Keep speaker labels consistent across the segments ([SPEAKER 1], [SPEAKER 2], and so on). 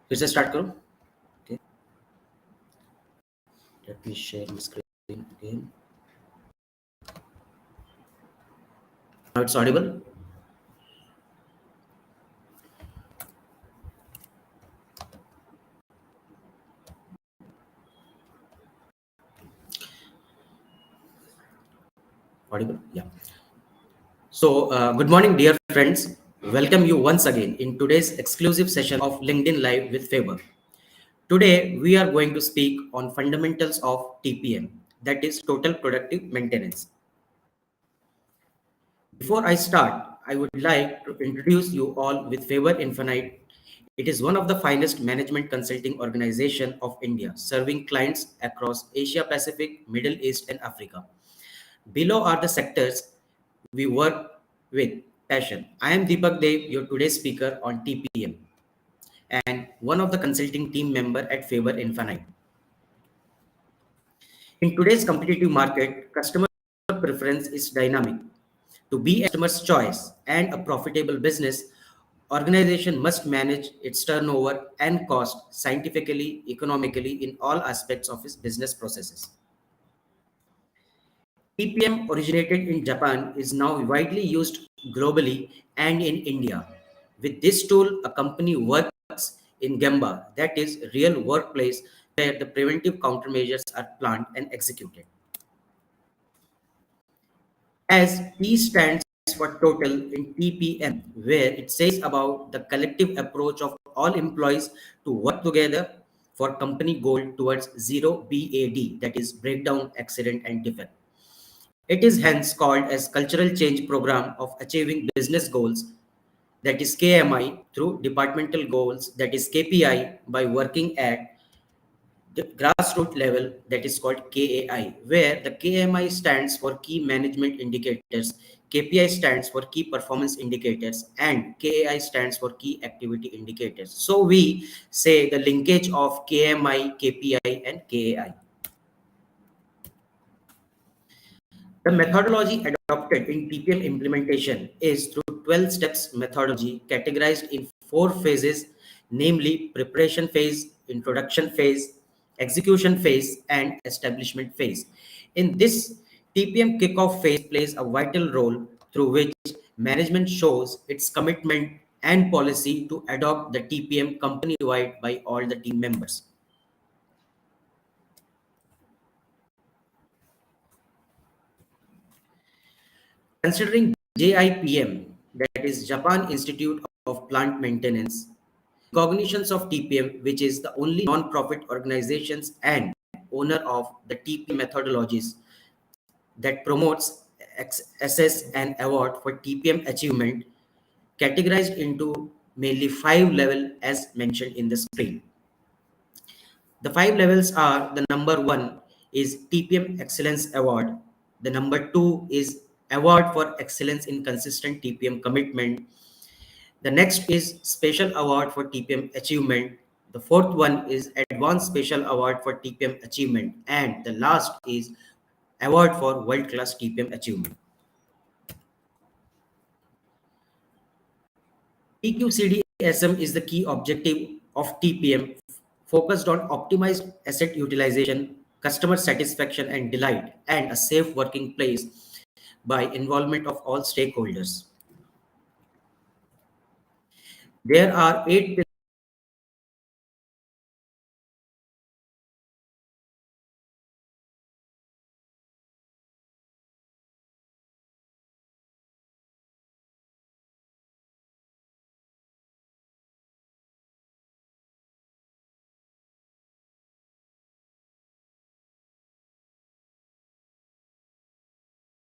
[SPEAKER 1] फिर से स्टार्ट करो. Okay. Let me share my screen again. Now it's audible. Audible? Yeah. So, good morning, dear friends. Welcome you once again in today's exclusive session of LinkedIn Live with Faber. Today, we are going to speak on fundamentals of TPM, that is Total Productive Maintenance. Before I start, I would like to introduce you all with Faber Infinite. It is one of the finest management consulting organization of India, serving clients across Asia Pacific, Middle East, and Africa. Below are the sectors we work with passion. I am Deepak Dev, your today's speaker on TPM, and one of the consulting team member at Faber Infinite. In today's competitive market, customer preference is dynamic. To be a customer's choice and a profitable business, organization must manage its turnover and cost scientifically, economically in all aspects of its business processes. TPM originated in Japan is now widely used globally and in India. With this tool, a company works in Gemba, that is real workplace where the preventive countermeasures are planned and executed. As T stands for total in TPM, where it says about the collective approach of all employees to work together for company goal towards zero BAD, that is breakdown, accident and defect. It is hence called as cultural change program of achieving business goals, that is KMI, through departmental goals, that is KPI, by working at the grassroots level, that is called KAI, where the KMI stands for key management indicators, KPI stands for key performance indicators, and KAI stands for key activity indicators. So we say the linkage of KMI, KPI, and KAI. The methodology adopted in TPM implementation is through 12 steps methodology categorized in 4 phases, namely preparation phase, introduction phase, execution phase, and establishment phase. In this, TPM kickoff phase plays a vital role through which management shows its commitment and policy to adopt the TPM company-wide by all the team members. Considering JIPM, that is Japan Institute of Plant Maintenance, cognitions of TPM, which is the only non-profit organizations and owner of the TPM methodologies that promotes, assess and award for TPM achievement, categorized into mainly 5 levels as mentioned in the screen. The 5 levels are: the number 1 is TPM Excellence Award. The number 2 is Award for Excellence in Consistent TPM Commitment. The next is Special Award for TPM Achievement. The fourth one is Advanced Special Award for TPM Achievement. And the last is Award for World Class TPM Achievement. TQCD-SM is the key objective of TPM, focused on optimized asset utilization, customer satisfaction and delight, and a safe working place by involvement of all stakeholders. There are 8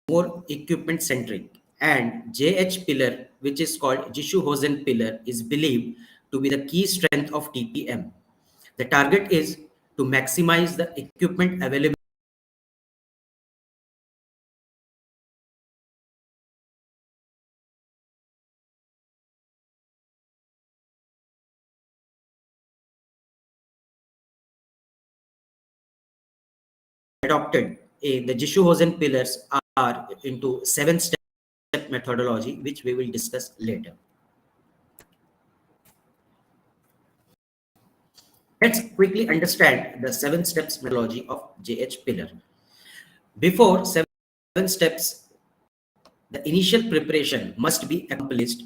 [SPEAKER 1] more equipment centric, and JH pillar, which is called Jishu-Hosen pillar, is believed to be the key strength of TPM. The target is to maximize the equipment available adopted. The Jishu-Hosen pillars are into 7-step methodology, which we will discuss later. Let's quickly understand the 7 steps methodology of JH pillar. Before 7 steps, the initial preparation must be accomplished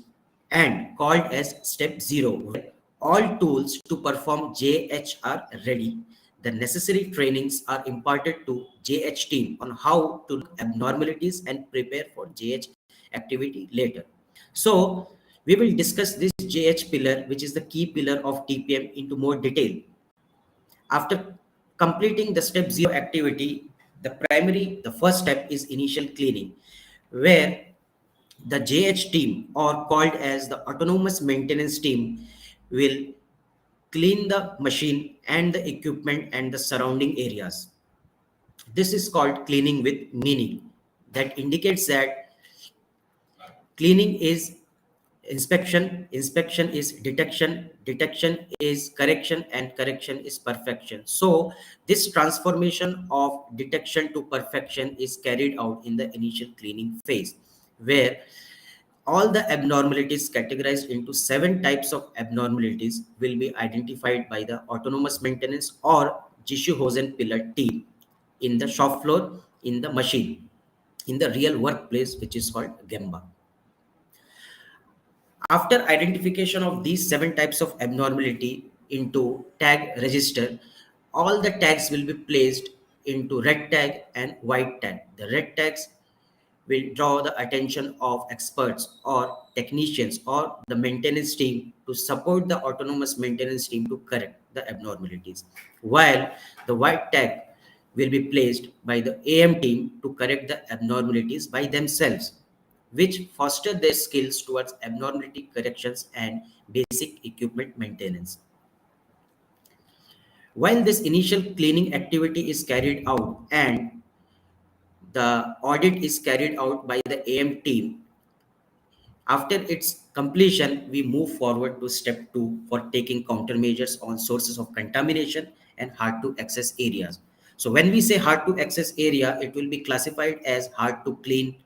[SPEAKER 1] and called as step 0, where all tools to perform JH are ready. The necessary trainings are imparted to JH team on how to look abnormalities and prepare for JH activity later. So we will discuss this JH pillar, which is the key pillar of TPM, into more detail. After completing the step 0 activity, the first step is initial cleaning, where the JH team, or called as the autonomous maintenance team, will clean the machine and the equipment and the surrounding areas. This is called cleaning with meaning. That indicates that cleaning is inspection, inspection is detection, detection is correction, and correction is perfection. So this transformation of detection to perfection is carried out in the initial cleaning phase, where all the abnormalities categorized into 7 types of abnormalities will be identified by the autonomous maintenance or Jishuhosen pillar team in the shop floor, in the machine, in the real workplace, which is called Gemba. After identification of these 7 types of abnormality into tag register, all the tags will be placed into red tag and white tag. The red tags will draw the attention of experts or technicians or the maintenance team to support the autonomous maintenance team to correct the abnormalities, while the white tag will be placed by the AM team to correct the abnormalities by themselves, which foster their skills towards abnormality corrections and basic equipment maintenance. While this initial cleaning activity is carried out and the audit is carried out by the AM team, after its completion, we move forward to step 2 for taking countermeasures on sources of contamination and hard to access areas. So when we say hard to access area, it will be classified as hard to clean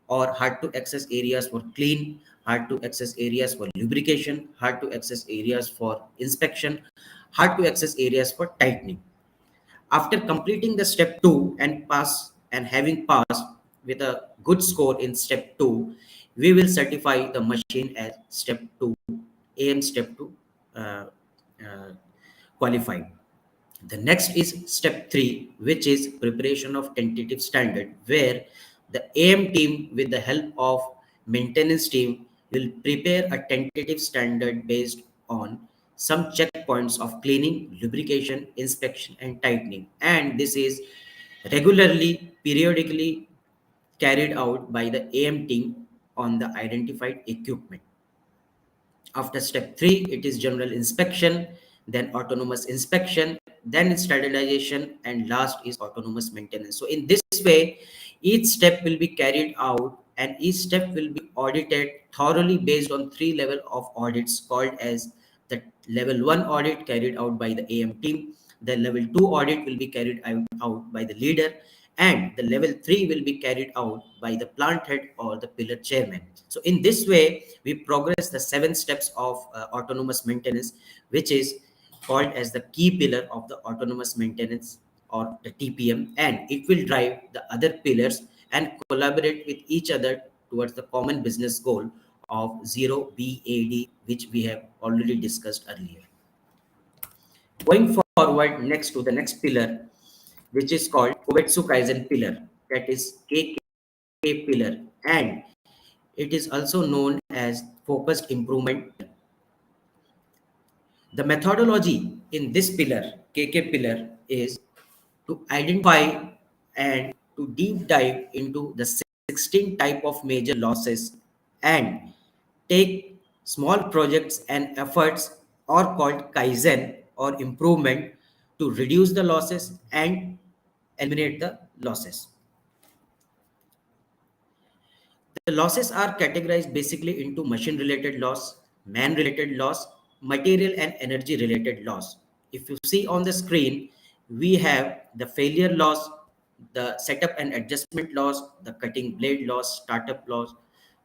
[SPEAKER 1] or hard to access areas for clean, hard to access areas for lubrication, hard to access areas for inspection, hard to access areas for tightening. After completing the step 2 and having passed with a good score in step 2, we will certify the machine as step 2, AM step 2 uh, uh, qualified. The next is step 3, which is preparation of tentative standard, where the AM team, with the help of maintenance team, will prepare a tentative standard based on some checkpoints of cleaning, lubrication, inspection, and tightening. And this is regularly, periodically carried out by the AM team on the identified equipment. After step 3, it is general inspection, then autonomous inspection, then standardization, and last is autonomous maintenance. So in this way, each step will be carried out and each step will be audited thoroughly based on 3 level of audits called as the level 1 audit carried out by the AM team, the level 2 audit will be carried out by the leader, and the level 3 will be carried out by the plant head or the pillar chairman. So in this way, we progress the 7 steps of autonomous maintenance, which is called as the key pillar of the autonomous maintenance or the TPM, and it will drive the other pillars and collaborate with each other towards the common business goal of zero BAD, which we have already discussed earlier. Going forward, next to the next pillar, which is called Kovetsu Kaizen pillar, that is KK pillar, and it is also known as focused improvement. The methodology in this pillar, KK pillar, is to identify and to deep dive into the 16 type of major losses and take small projects and efforts, or called Kaizen or improvement, to reduce the losses and eliminate the losses. The losses are categorized basically into machine related loss, man related loss, material and energy related loss. If you see on the screen, we have the failure loss, the setup and adjustment loss, the cutting blade loss, startup loss,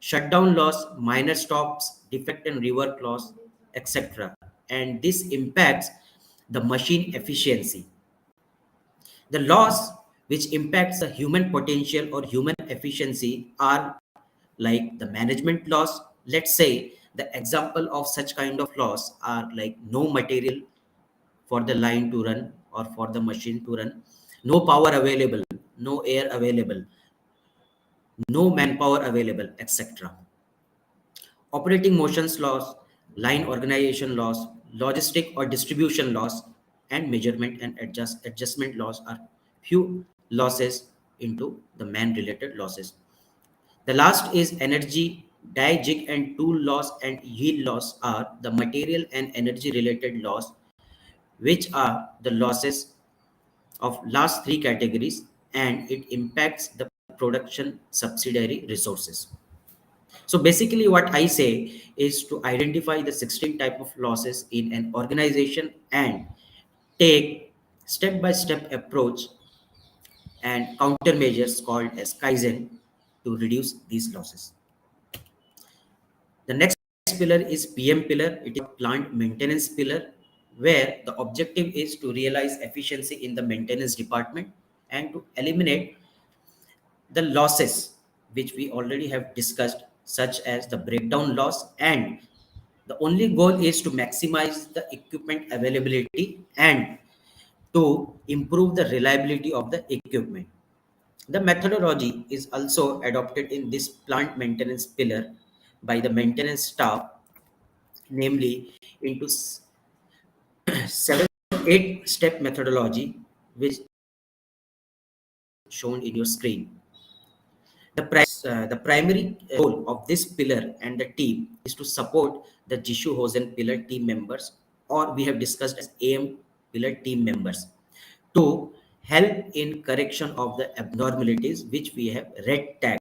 [SPEAKER 1] shutdown loss, minor stops, defect and rework loss, etc. And this impacts the machine efficiency. The loss which impacts the human potential or human efficiency are like the management loss. Let's say the example of such kind of loss are like no material for the line to run or for the machine to run, no power available, no air available, no manpower available, etc. Operating motions loss, line organization loss, logistic or distribution loss, and measurement and adjustment loss are few losses into the man related losses. The last is energy, die, jig, and tool loss and yield loss are the material and energy related loss, which are the losses of last three categories, and it impacts the production subsidiary resources. So basically what I say is to identify the 16 type of losses in an organization and take step by step approach and countermeasures called as kaizen to reduce these losses. The next pillar is PM pillar. It is plant maintenance pillar, where the objective is to realize efficiency in the maintenance department and to eliminate the losses which we already have discussed, such as the breakdown loss, and the only goal is to maximize the equipment availability and to improve the reliability of the equipment. The methodology is also adopted in this plant maintenance pillar by the maintenance staff, namely into 7 8 step methodology, which shown in your screen. The primary role of this pillar and the team is to support the Jishu Hosen pillar team members, or we have discussed as AM pillar team members, to help in correction of the abnormalities which we have red tag,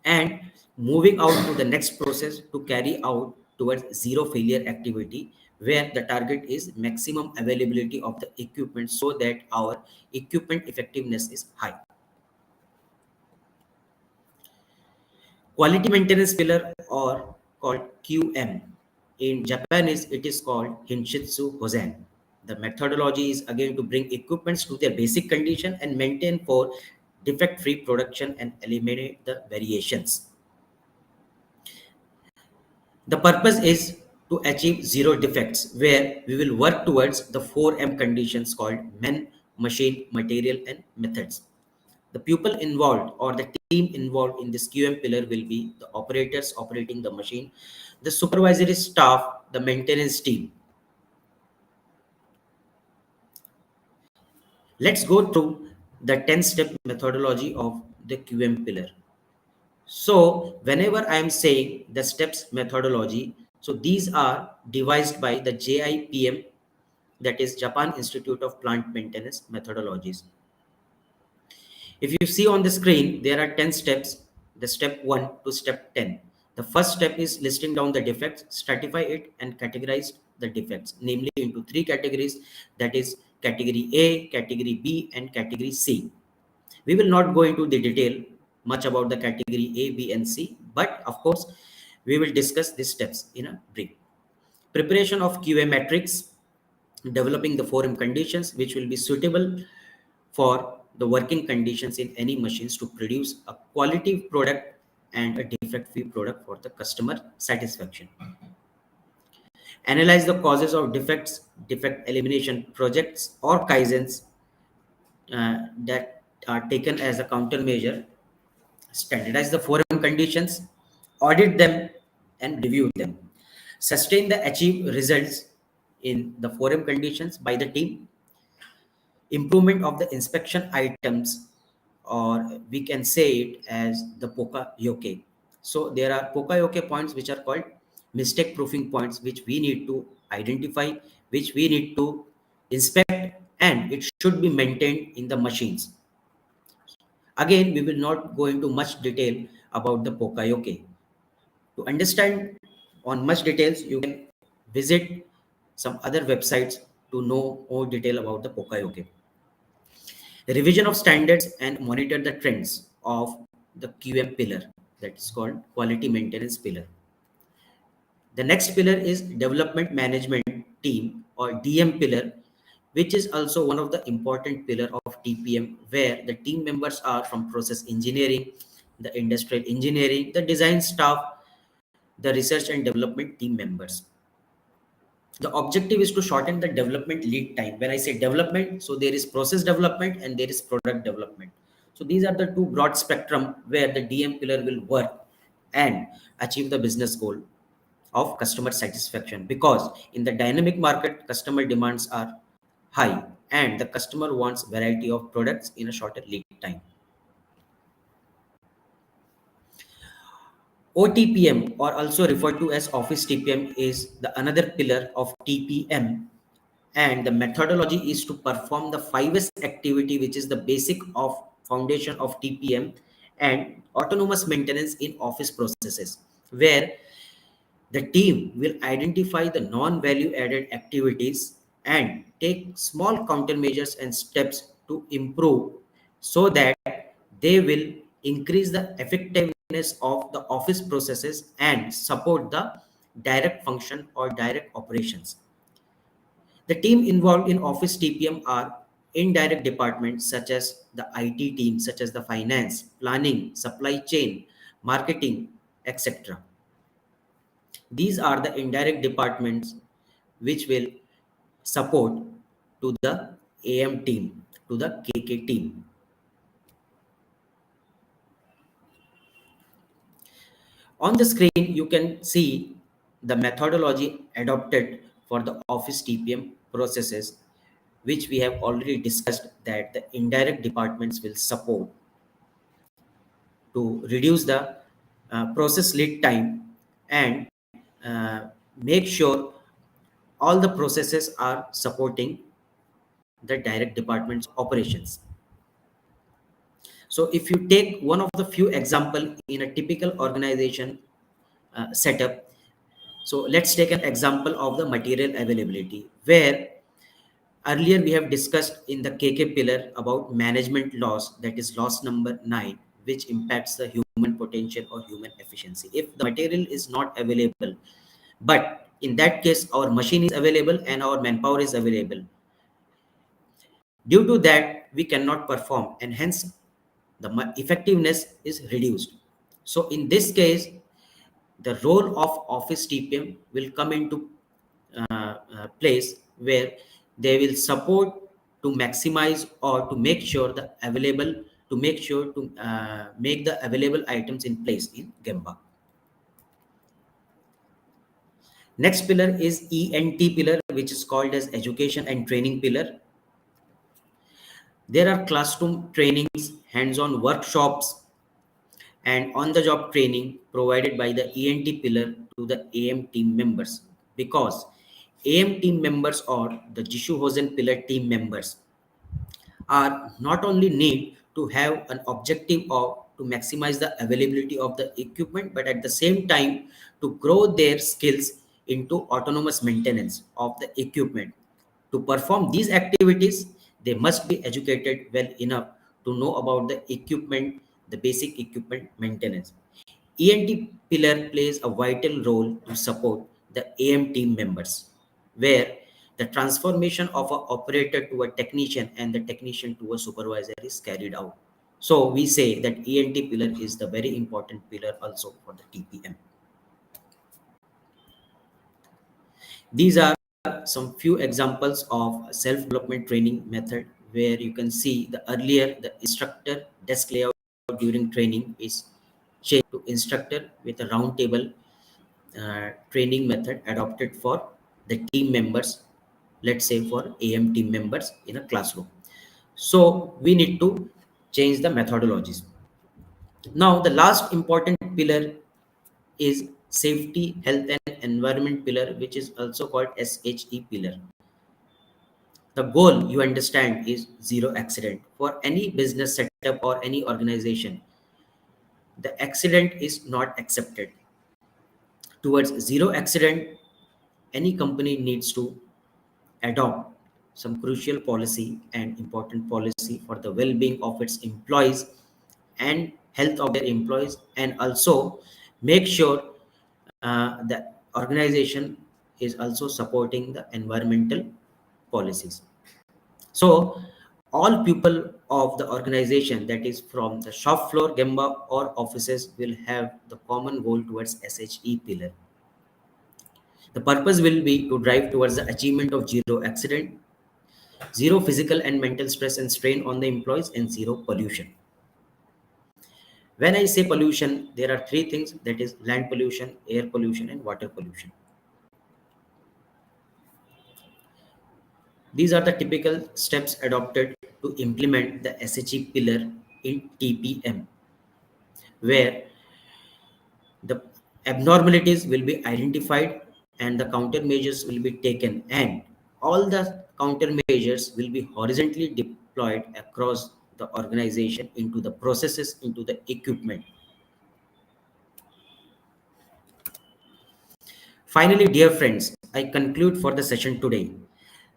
[SPEAKER 1] and moving out to the next process to carry out towards zero failure activity, where the target is maximum availability of the equipment so that our equipment effectiveness is high. Quality maintenance pillar, or called QM. In Japanese, it is called Hinshitsu Hosen. The methodology is again to bring equipments to their basic condition and maintain for defect-free production and eliminate the variations. The purpose is to achieve zero defects, where we will work towards the 4M conditions called men, machine, material, and methods. The people involved or the team involved in this QM pillar will be the operators operating the machine, the supervisory staff, the maintenance team. Let's go through the 10-step methodology of the QM pillar. So whenever I am saying the steps methodology, so these are devised by the JIPM, that is Japan Institute of Plant Maintenance Methodologies. If you see on the screen, there are 10 steps, the step 1 to step 10. The first step is listing down the defects, stratify it, and categorize the defects, namely into 3 categories, that is category A, category B, and category C. We will not go into the detail much about the category A, B, and C, but of course, we will discuss these steps in a brief. Preparation of QA metrics, developing the forum conditions which will be suitable for the working conditions in any machines to produce a quality product and a defect-free product for the customer satisfaction. Analyze the causes of defects, defect elimination projects or kaizens that are taken as a countermeasure. Standardize the forum conditions, audit them, and review them. Sustain the achieved results in the forum conditions by the team. Improvement of the inspection items, or we can say it as the Poka Yoke. So there are Poka Yoke points which are called mistake proofing points, which we need to identify, which we need to inspect, and it should be maintained in the machines. Again, we will not go into much detail about the Poka Yoke. To understand on much details, you can visit some other websites to know more detail about the Poka Yoke. Revision of standards and monitor the trends of the QM pillar, that is called quality maintenance pillar. The next pillar is development management team or DM pillar, which is also one of the important pillar of TPM, where the team members are from process engineering, the industrial engineering, the design staff, the research and development team members. The objective is to shorten the development lead time. When I say development, so there is process development and there is product development. So these are the two broad spectrum where the DM pillar will work and achieve the business goal of customer satisfaction, because in the dynamic market customer demands are high and the customer wants variety of products in a shorter lead time. OTPM, or also referred to as Office TPM, is the another pillar of TPM, and the methodology is to perform the 5S activity, which is the basic of foundation of TPM, and autonomous maintenance in office processes, where the team will identify the non-value added activities and take small countermeasures and steps to improve, so that they will increase the effectiveness of the office processes and support the direct function or direct operations. The team involved in Office TPM are indirect departments such as the IT team, such as the finance, planning, supply chain, marketing, etc. These are the indirect departments which will support to the AM team, to the KK team. On the screen, you can see the methodology adopted for the Office TPM processes, which we have already discussed, that the indirect departments will support to reduce the process lead time and uh, make sure all the processes are supporting the direct department's operations. So if you take one of the few example in a typical organization setup, so let's take an example of the material availability, where earlier we have discussed in the KK pillar about management loss, that is loss number 9, which impacts the human potential or human efficiency. If the material is not available, but in that case our machine is available and our manpower is available, due to that we cannot perform and hence the effectiveness is reduced. So in this case, the role of Office TPM will come into place, where they will support to maximize or to make sure the available, to make sure to make the available items in place in Gemba. Next pillar is ENT pillar, which is called as education and training pillar. There are classroom trainings, hands-on workshops, and on-the-job training provided by the ENT pillar to the AM team members, because AM team members or the Jishu Hosen pillar team members are not only need to have an objective of to maximize the availability of the equipment, but at the same time to grow their skills into autonomous maintenance of the equipment. To perform these activities, they must be educated well enough to know about the equipment, the basic equipment maintenance. ENT pillar plays a vital role to support the AM team members, where the transformation of an operator to a technician and the technician to a supervisor is carried out. So we say that ENT pillar is the very important pillar also for the TPM. These are some few examples of self-development training method, where you can see the earlier the instructor desk layout during training is changed to instructor with a round table training method adopted for the team members, let's say for AM team members in a classroom. So we need to change the methodologies. Now the last important pillar is safety, health and environment pillar, which is also called SHE pillar. The goal, you understand, is zero accident. For any business setup or any organization, the accident is not accepted. Towards zero accident, any company needs to adopt some crucial policy and important policy for the well-being of its employees and health of their employees, and also make sure the organization is also supporting the environmental policies. So all people of the organization, that is from the shop floor, Gemba or offices, will have the common goal towards SHE pillar. The purpose will be to drive towards the achievement of zero accident, zero physical and mental stress and strain on the employees, and zero pollution. When I say pollution, there are three things, that is land pollution, air pollution, and water pollution. These are the typical steps adopted to implement the SHE pillar in TPM, where the abnormalities will be identified and the countermeasures will be taken, and all the countermeasures will be horizontally deployed across the organization into the processes, into the equipment. Finally, dear friends, I conclude for the session today.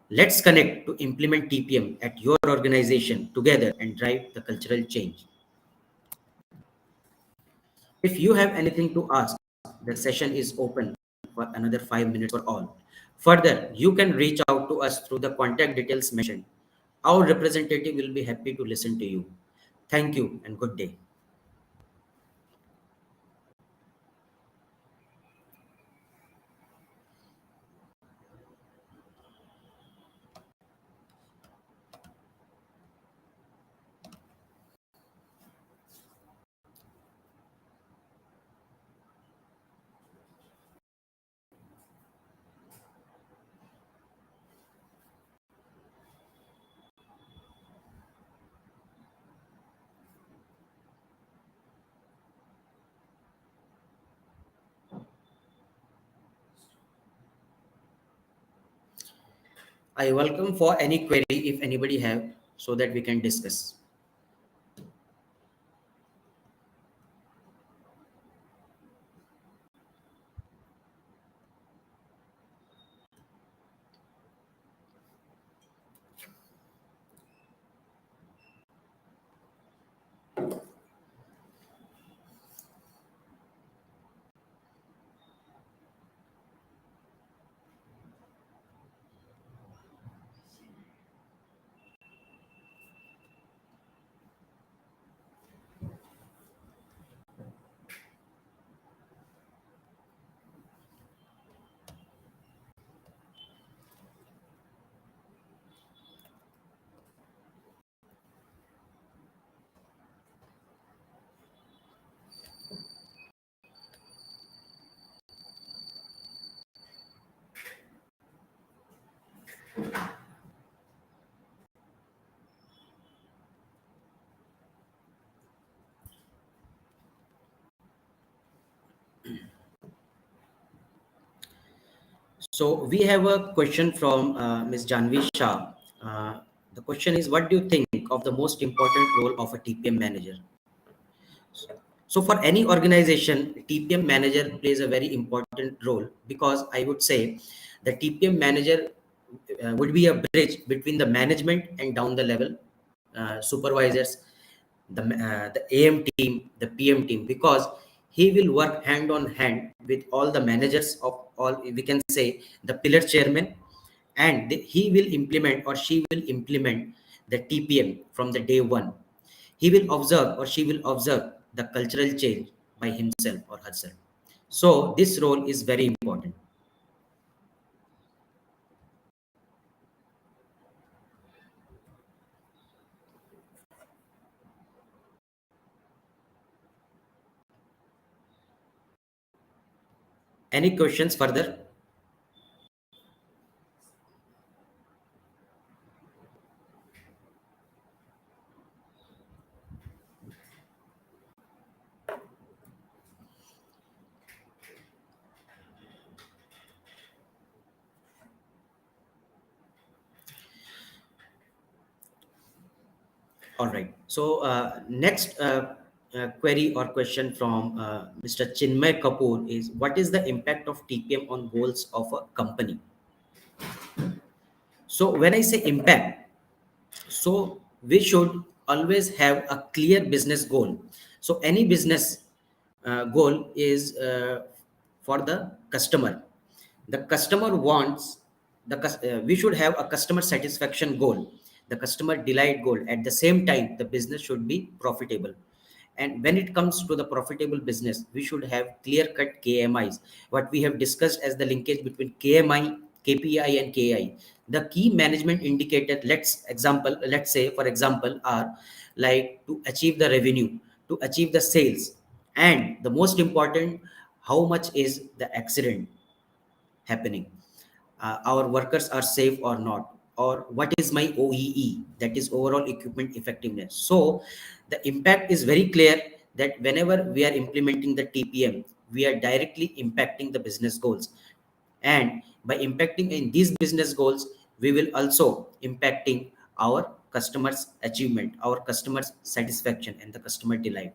[SPEAKER 1] Let's connect to implement TPM at your organization together and drive the cultural change. If you have anything to ask, the session is open for another 5 minutes for all. Further, you can reach out to us through the contact details mentioned. Our representative will be happy to listen to you. Thank you and good day. I welcome for any query if anybody have, so that we can discuss. So we have a question from Ms. Janvi Shah. The question is, what do you think of the most important role of a TPM manager? So for any organization, TPM manager plays a very important role, because I would say the TPM manager would be a bridge between the management and down the level supervisors, the AM team, the PM team, because he will work hand on hand with all the managers of all, we can say, the pillar chairman, and he will implement or she will implement the TPM from the day one. He will observe or she will observe the cultural change by himself or herself. So this role is very important. Any questions further? All right. So next query or question from Mr. Chinmay Kapoor is, what is the impact of TPM on goals of a company? So when I say impact, so we should always have a clear business goal. So any business goal is for the customer. The customer wants we should have a customer satisfaction goal, the customer delight goal. At the same time, the business should be profitable. And when it comes to the profitable business, we should have clear cut KMIs, what we have discussed as the linkage between KMI, KPI and KI. The key management indicator, let's say for example, are like to achieve the revenue, to achieve the sales, and the most important, how much is the accident happening, our workers are safe or not, or what is my OEE, that is overall equipment effectiveness. So the impact is very clear that whenever we are implementing the TPM, we are directly impacting the business goals. And by impacting in these business goals, we will also impacting our customers achievement, our customers satisfaction and the customer delight.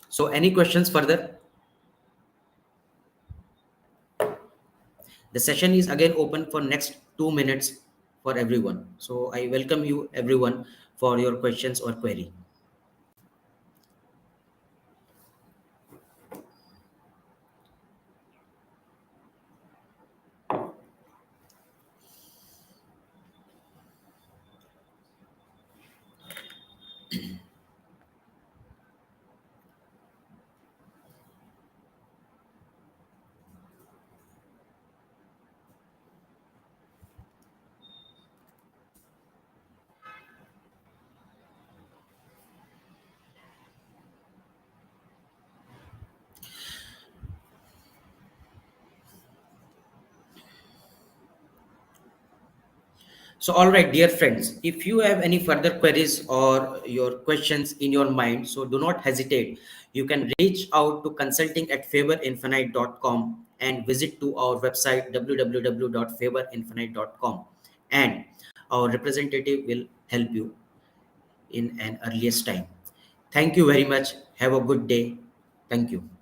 [SPEAKER 1] So any questions further? The session is again open for next 2 minutes for everyone. So I welcome you everyone for your questions or query. So all right, dear friends, if you have any further queries or your questions in your mind, so do not hesitate. You can reach out to consulting at favorinfinite.com and visit to our website www.favorinfinite.com, and our representative will help you in an earliest time. Thank you very much. Have a good day. Thank you.